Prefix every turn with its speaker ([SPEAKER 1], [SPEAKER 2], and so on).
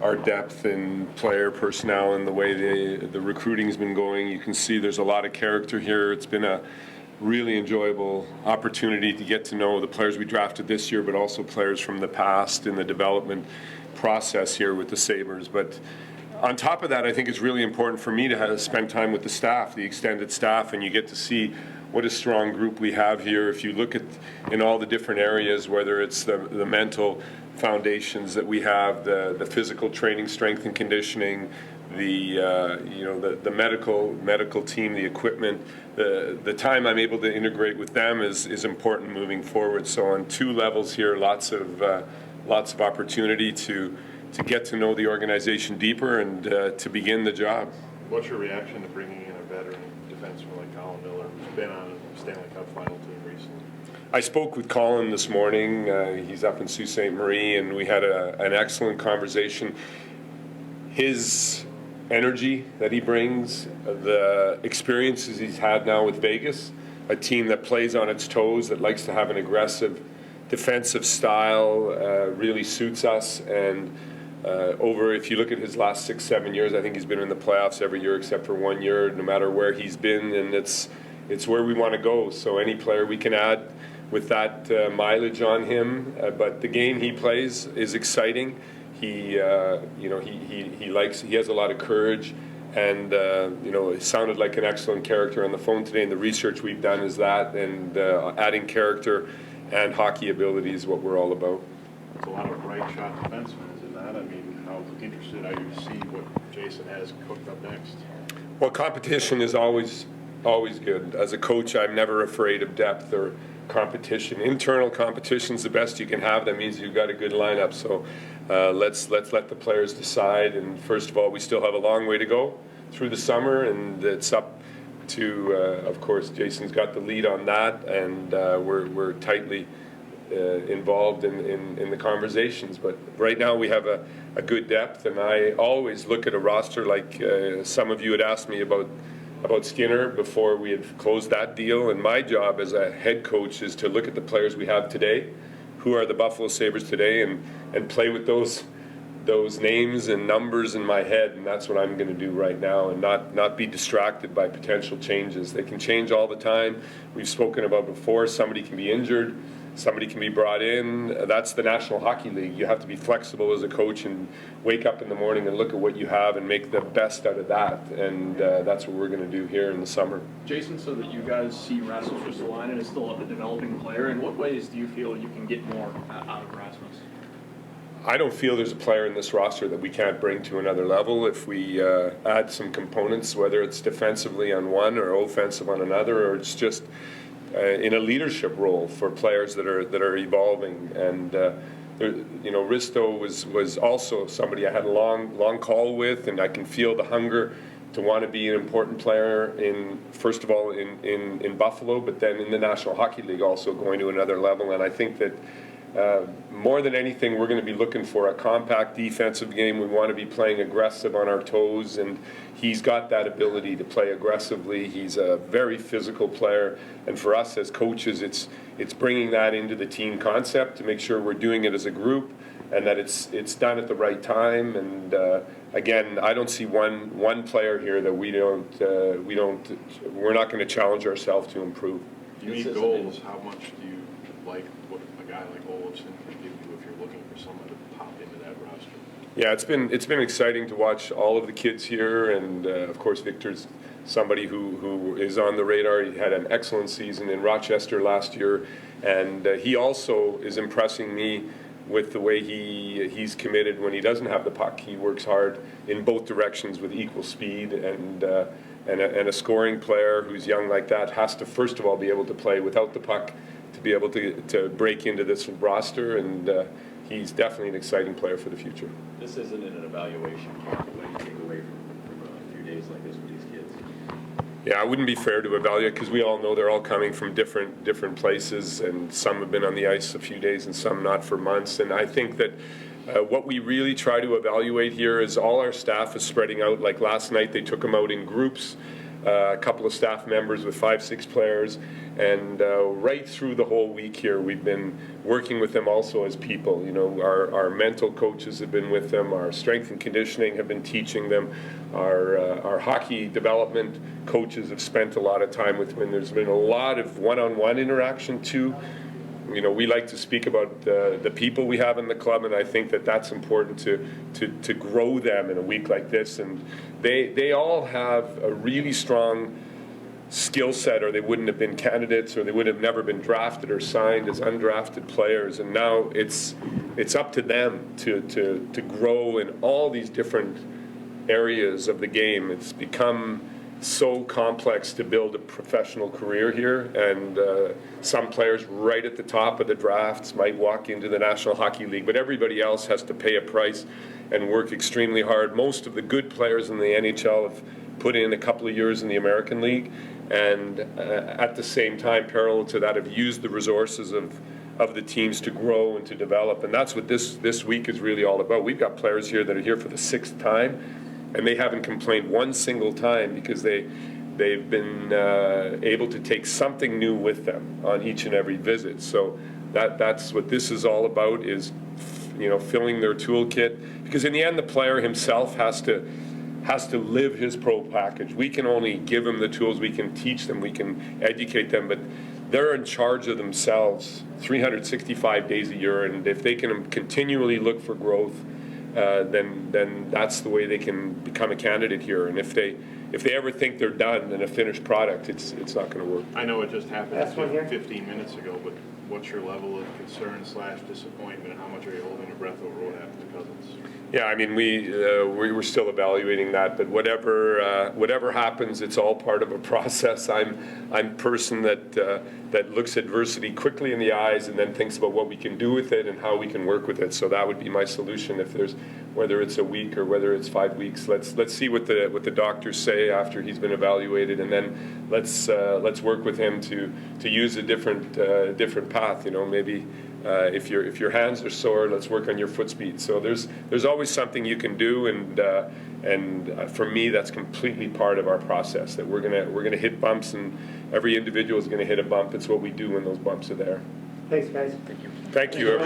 [SPEAKER 1] our depth in player personnel and the way the recruiting's been going. You can see there's a lot of character here. It's been a really enjoyable opportunity to get to know the players we drafted this year, but also players from the past in the development process here with the Sabres. But on top of that, I think it's really important for me to spend time with the staff, the extended staff, and you get to see what a strong group we have here. If you look at in all the different areas, whether it's the mental foundations that we have, the physical training, strength and conditioning, the medical team, the equipment, the time I'm able to integrate with them is important moving forward. So on two levels here, lots of opportunity to get to know the organization deeper and to begin the job.
[SPEAKER 2] What's your reaction to bringing in a veteran defenseman like Colin Miller, who's been on a Stanley Cup final team recently?
[SPEAKER 1] I spoke with Colin this morning. He's up in Sault Ste. Marie, and we had an excellent conversation. His energy that he brings, the experiences he's had now with Vegas, a team that plays on its toes, that likes to have an aggressive defensive style, really suits us. And if you look at his last 6-7 years, I think he's been in the playoffs every year except for 1 year, no matter where he's been, and it's where we want to go. So any player we can add with that mileage on him, but the game he plays is exciting. He has a lot of courage, and it sounded like an excellent character on the phone today. And the research we've done is that, and adding character and hockey ability is what we're all about.
[SPEAKER 2] It's a lot of right shot defensemen, is it not? I mean, how interested are you to see what Jason has cooked up next?
[SPEAKER 1] Well, competition is always good. As a coach, I'm never afraid of depth or competition. Internal competition is the best you can have. That means you've got a good lineup. So let's let the players decide. And first of all, we still have a long way to go through the summer, and it's up to, of course, Jason's got the lead on that, and we're tightly involved in the conversations. But right now we have a good depth, and I always look at a roster like some of you had asked me about Skinner before we had closed that deal. And my job as a head coach is to look at the players we have today, who are the Buffalo Sabres today, and play with those names and numbers in my head. And that's what I'm going to do right now, and not be distracted by potential changes. They can change all the time. We've spoken about before, somebody can be injured, somebody can be brought in. That's the National Hockey League. You have to be flexible as a coach and wake up in the morning and look at what you have and make the best out of that. And that's what we're going to do here in the summer.
[SPEAKER 3] Jason, so that you guys see Rasmus Ristolainen as still a developing player, in what ways do you feel you can get more out of Rasmus?
[SPEAKER 1] I don't feel there's a player in this roster that we can't bring to another level if we add some components, whether it's defensively on one or offensive on another, or it's just in a leadership role for players that are evolving. And Risto was also somebody I had a long call with, and I can feel the hunger to want to be an important player first of all in Buffalo, but then in the National Hockey League also going to another level. And I think that more than anything, we're going to be looking for a compact defensive game. We want to be playing aggressive on our toes, and he's got that ability to play aggressively. He's a very physical player, and for us as coaches, it's bringing that into the team concept to make sure we're doing it as a group and that it's done at the right time. And again, I don't see one player here that we're not going to challenge ourselves to improve.
[SPEAKER 2] You need goals. How much do you like what a guy like Olofsson can give you if you're looking for someone to pop into that roster?
[SPEAKER 1] Yeah, it's been exciting to watch all of the kids here, and of course Victor's somebody who is on the radar. He had an excellent season in Rochester last year, and he also is impressing me with the way he's committed when he doesn't have the puck. He works hard in both directions with equal speed, and a scoring player who's young like that has to first of all be able to play without the puck to be able to break into this roster, and he's definitely an exciting player for the future.
[SPEAKER 4] This isn't an evaluation camp. What do you take away from a few days like this with these kids?
[SPEAKER 1] Yeah, it wouldn't be fair to evaluate because we all know they're all coming from different places, and some have been on the ice a few days and some not for months. And I think that what we really try to evaluate here is all our staff is spreading out. Like last night, they took them out in groups. a couple of staff members with 5-6 players, and right through the whole week here, we've been working with them also as people. You know, our mental coaches have been with them, our strength and conditioning have been teaching them, our hockey development coaches have spent a lot of time with them, and there's been a lot of one-on-one interaction too. You know, we like to speak about the people we have in the club, and I think that that's important to grow them in a week like this. And they all have a really strong skill set, or they wouldn't have been candidates, or they would have never been drafted or signed as undrafted players. And now it's up to them to grow in all these different areas of the game. It's become so complex to build a professional career here, and some players right at the top of the drafts might walk into the National Hockey League, but everybody else has to pay a price and work extremely hard. Most of the good players in the NHL have put in a couple of years in the American League, and at the same time, parallel to that, have used the resources of the teams to grow and to develop. And that's what this week is really all about. We've got players here that are here for the 6th time, and they haven't complained one single time, because they've been able to take something new with them on each and every visit. So that's what this is all about, is, you know, filling their toolkit, because in the end the player himself has to live his pro package. We can only give them the tools, we can teach them, we can educate them, but they're in charge of themselves 365 days a year, and if they can continually look for growth, then that's the way they can become a candidate here. And if they ever think they're done and a finished product, it's not going to work.
[SPEAKER 2] I know it just happened 15 minutes ago, but what's your level of concern / disappointment, and how much are you holding your breath over what happened to Cousins?
[SPEAKER 1] Yeah, I mean, we're still evaluating that, but whatever happens, it's all part of a process. I'm a person that looks adversity quickly in the eyes and then thinks about what we can do with it and how we can work with it. So that would be my solution. If there's, whether it's a week or whether it's 5 weeks, let's see what the doctors say after he's been evaluated, and then let's work with him to use a different path. You know, maybe. If your hands are sore, let's work on your foot speed. So there's always something you can do, and for me, that's completely part of our process. That we're gonna hit bumps, and every individual is gonna hit a bump. It's what we do when those bumps are there.
[SPEAKER 5] Thanks, guys.
[SPEAKER 1] Thank you.